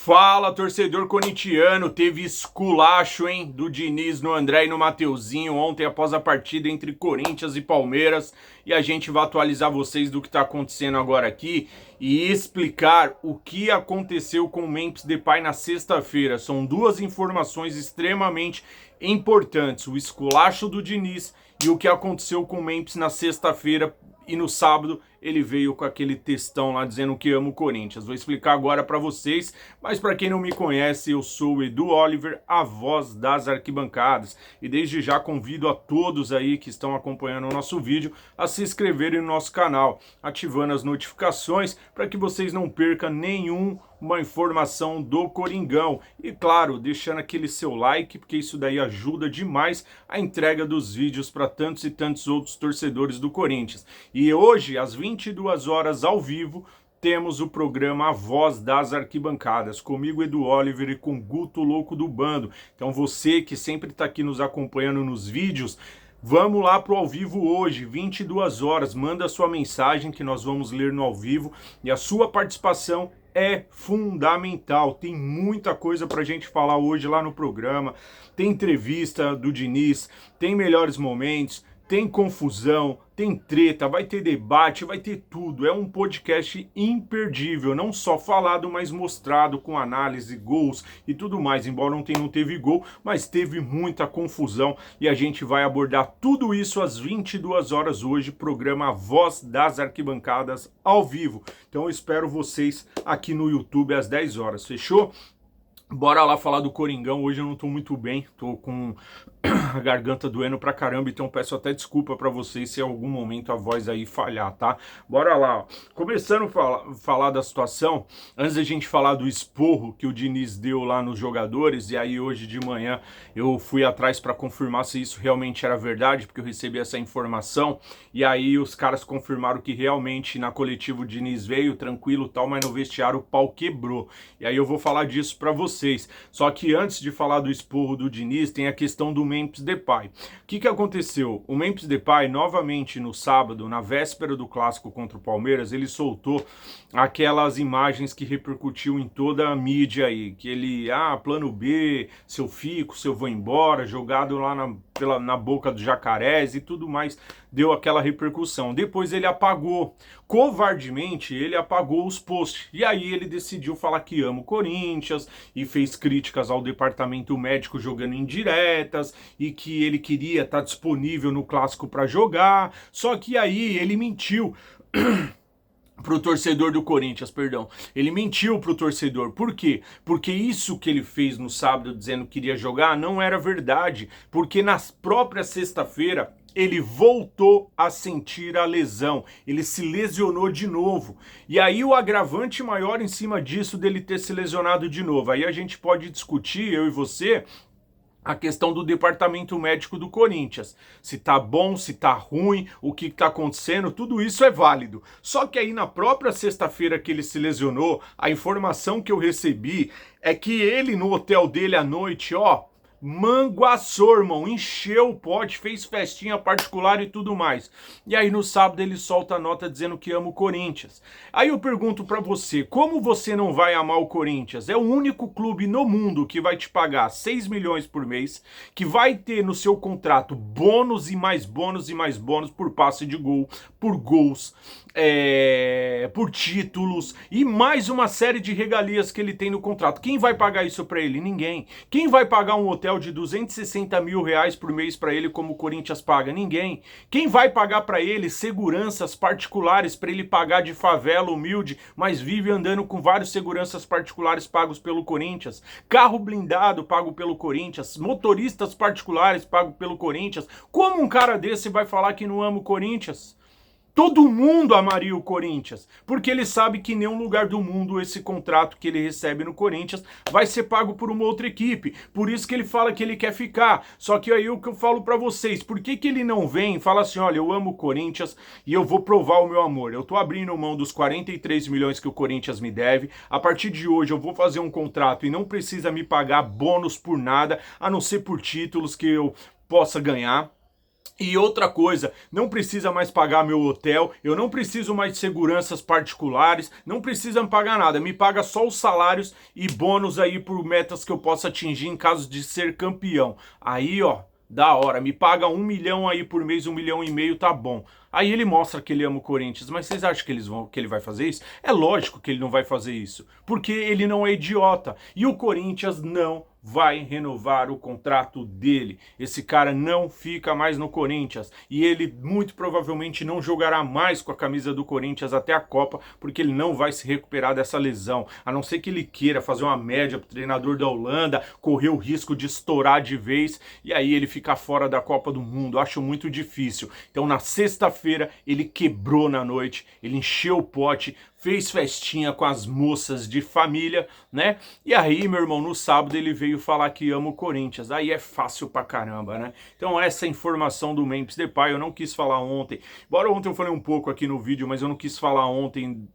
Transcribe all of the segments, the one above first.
Fala, torcedor corintiano, teve esculacho, hein, do Diniz no André e no Mateuzinho ontem após a partida entre Corinthians e Palmeiras, e a gente vai atualizar vocês do que tá acontecendo agora aqui e explicar o que aconteceu com o Memphis Depay na sexta-feira. São duas informações extremamente importantes, o esculacho do Diniz e o que aconteceu com o Memphis na sexta-feira. E no sábado ele veio com aquele textão lá dizendo que ama o Corinthians. Vou explicar agora para vocês, mas para quem não me conhece, eu sou o Edu Oliver, a voz das arquibancadas. E desde já convido a todos aí que estão acompanhando o nosso vídeo a se inscreverem no nosso canal, ativando as notificações para que vocês não percam uma informação do Coringão. E claro, deixando aquele seu like, porque isso daí ajuda demais a entrega dos vídeos para tantos e tantos outros torcedores do Corinthians. E hoje, às 22 horas ao vivo, temos o programa A Voz das Arquibancadas, comigo Edu Oliver e com Guto Louco do Bando. Então você que sempre está aqui nos acompanhando nos vídeos, vamos lá pro ao vivo hoje, 22 horas, manda sua mensagem que nós vamos ler no ao vivo e a sua participação é fundamental. Tem muita coisa pra gente falar hoje lá no programa, tem entrevista do Diniz, tem melhores momentos, tem confusão, tem treta, vai ter debate, vai ter tudo. É um podcast imperdível, não só falado, mas mostrado com análise, gols e tudo mais. Embora ontem não teve gol, mas teve muita confusão e a gente vai abordar tudo isso às 22 horas hoje, programa A Voz das Arquibancadas ao vivo. Então eu espero vocês aqui no YouTube às 10 horas, fechou? Bora lá falar do Coringão. Hoje eu não tô muito bem, tô com a garganta doendo pra caramba, então peço até desculpa pra vocês se em algum momento a voz aí falhar, tá? Bora lá, ó. Começando a falar da situação, antes da gente falar do esporro que o Diniz deu lá nos jogadores, e aí hoje de manhã eu fui atrás pra confirmar se isso realmente era verdade, porque eu recebi essa informação, e aí os caras confirmaram que realmente na coletiva o Diniz veio tranquilo e tal, mas no vestiário o pau quebrou. E aí eu vou falar disso pra vocês. Só que antes de falar do esporro do Diniz, tem a questão do Memphis Depay. O que aconteceu? O Memphis Depay, novamente no sábado, na véspera do clássico contra o Palmeiras, ele soltou aquelas imagens que repercutiu em toda a mídia aí, que ele, plano B, se eu fico, se eu vou embora, jogado lá na boca dos jacarés e tudo mais, deu aquela repercussão. Depois ele apagou, covardemente ele apagou os posts, e aí ele decidiu falar que ama o Corinthians, e fez críticas ao departamento médico jogando indiretas, e que ele queria estar disponível no clássico para jogar, só que aí ele mentiu pro torcedor do Corinthians, perdão. Ele mentiu pro torcedor. Por quê? Porque isso que ele fez no sábado dizendo que queria jogar não era verdade, porque na própria sexta-feira ele voltou a sentir a lesão, ele se lesionou de novo. E aí o agravante maior em cima disso dele ter se lesionado de novo, aí a gente pode discutir, eu e você, a questão do departamento médico do Corinthians. Se tá bom, se tá ruim, o que tá acontecendo, tudo isso é válido. Só que aí na própria sexta-feira que ele se lesionou, a informação que eu recebi é que ele no hotel dele à noite, manguaçou, irmão, encheu o pote, fez festinha particular e tudo mais. E aí no sábado ele solta a nota dizendo que ama o Corinthians. Aí eu pergunto pra você, como você não vai amar o Corinthians? É o único clube no mundo que vai te pagar 6 milhões por mês, que vai ter no seu contrato bônus e mais bônus e mais bônus por passe de gol, por gols, por títulos e mais uma série de regalias que ele tem no contrato. Quem vai pagar isso pra ele? Ninguém. Quem vai pagar um hotel de 260 mil reais por mês para ele como o Corinthians paga? Ninguém. Quem vai pagar para ele seguranças particulares para ele pagar de favela humilde, mas vive andando com vários seguranças particulares pagos pelo Corinthians? Carro blindado pago pelo Corinthians, motoristas particulares pagos pelo Corinthians. Como um cara desse vai falar que não ama o Corinthians? Todo mundo amaria o Corinthians, porque ele sabe que em nenhum lugar do mundo esse contrato que ele recebe no Corinthians vai ser pago por uma outra equipe. Por isso que ele fala que ele quer ficar. Só que aí o que eu falo pra vocês, por que ele não vem e fala assim, olha, eu amo o Corinthians e eu vou provar o meu amor. Eu tô abrindo mão dos 43 milhões que o Corinthians me deve. A partir de hoje eu vou fazer um contrato e não precisa me pagar bônus por nada, a não ser por títulos que eu possa ganhar. E outra coisa, não precisa mais pagar meu hotel, eu não preciso mais de seguranças particulares, não precisa me pagar nada, me paga só os salários e bônus aí por metas que eu possa atingir em caso de ser campeão. Aí, ó, da hora, me paga 1 milhão aí por mês, 1,5 milhão, tá bom. Aí ele mostra que ele ama o Corinthians, mas vocês acham que ele vai fazer isso? É lógico que ele não vai fazer isso, porque ele não é idiota. E o Corinthians não vai renovar o contrato dele. Esse cara não fica mais no Corinthians e ele muito provavelmente não jogará mais com a camisa do Corinthians até a Copa, porque ele não vai se recuperar dessa lesão, a não ser que ele queira fazer uma média pro treinador da Holanda, correr o risco de estourar de vez e aí ele ficar fora da Copa do Mundo. Acho muito difícil. Então na sexta-feira ele quebrou na noite, ele encheu o pote, fez festinha com as moças de família, né? E aí, meu irmão, no sábado ele veio falar que ama o Corinthians. Aí é fácil pra caramba, né? Então essa informação do Memphis Depay eu não quis falar ontem. Embora ontem eu falei um pouco aqui no vídeo, mas eu não quis falar ontem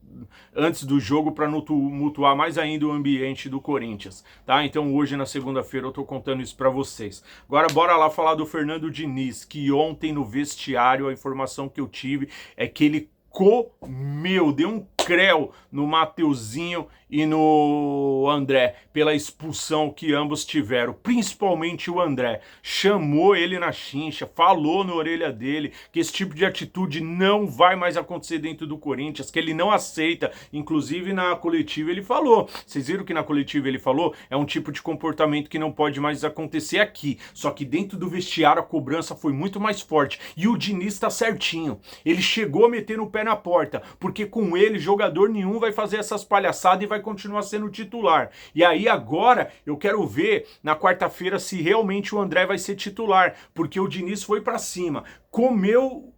antes do jogo para não mutuar mais ainda o ambiente do Corinthians, tá? Então hoje na segunda-feira eu tô contando isso para vocês. Agora bora lá falar do Fernando Diniz, que ontem no vestiário a informação que eu tive é que ele comeu, deu um creu no Mateuzinho e no André, pela expulsão que ambos tiveram, principalmente o André. Chamou ele na chincha, falou na orelha dele que esse tipo de atitude não vai mais acontecer dentro do Corinthians, que ele não aceita. Inclusive na coletiva ele falou, vocês viram que na coletiva ele falou, é um tipo de comportamento que não pode mais acontecer aqui, só que dentro do vestiário a cobrança foi muito mais forte, e o Diniz tá certinho, ele chegou a meter no pé na porta, porque com ele jogador nenhum vai fazer essas palhaçadas e vai continuar sendo titular. E aí agora eu quero ver na quarta-feira se realmente o André vai ser titular, porque o Diniz foi pra cima, comeu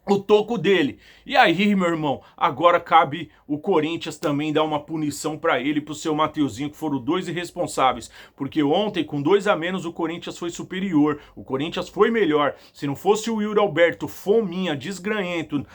o toco dele. E aí, meu irmão, agora cabe o Corinthians também dar uma punição pra ele e pro seu Mateuzinho, que foram dois irresponsáveis. Porque ontem, com 2 a menos, o Corinthians foi superior. O Corinthians foi melhor. Se não fosse o Yuri Alberto, fominha, desgranhento,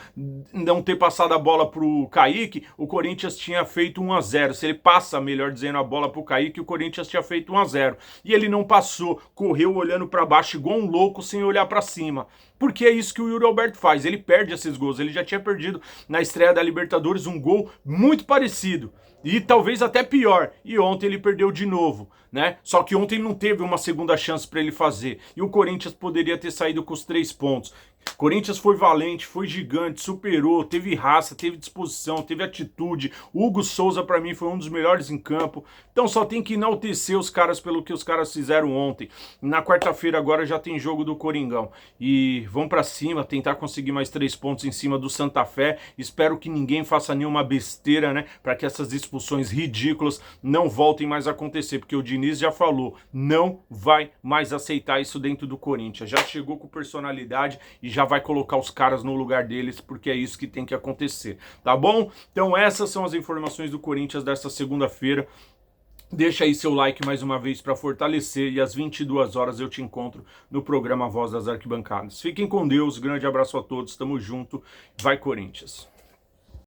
não ter passado a bola pro Kaique, o Corinthians tinha feito 1 a 0. Se ele passa, melhor dizendo, a bola pro Kaique, o Corinthians tinha feito 1 a 0. E ele não passou, correu olhando pra baixo igual um louco, sem olhar pra cima. Porque é isso que o Yuri Alberto faz, ele perde esses gols. Ele já tinha perdido na estreia da Libertadores um gol muito parecido, e talvez até pior, e ontem ele perdeu de novo, né? Só que ontem não teve uma segunda chance para ele fazer, e o Corinthians poderia ter saído com os 3 pontos. Corinthians foi valente, foi gigante, superou, teve raça, teve disposição, teve atitude. O Hugo Souza para mim foi um dos melhores em campo. Então só tem que enaltecer os caras pelo que os caras fizeram ontem. Na quarta-feira agora já tem jogo do Coringão. E vão para cima, tentar conseguir mais 3 pontos em cima do Santa Fé. Espero que ninguém faça nenhuma besteira, né? Para que essas expulsões ridículas não voltem mais a acontecer. Porque o Diniz já falou, não vai mais aceitar isso dentro do Corinthians. Já chegou com personalidade e já vai colocar os caras no lugar deles, porque é isso que tem que acontecer, tá bom? Então essas são as informações do Corinthians desta segunda-feira. Deixa aí seu like mais uma vez para fortalecer, e às 22 horas eu te encontro no programa Voz das Arquibancadas. Fiquem com Deus, grande abraço a todos, tamo junto, vai Corinthians!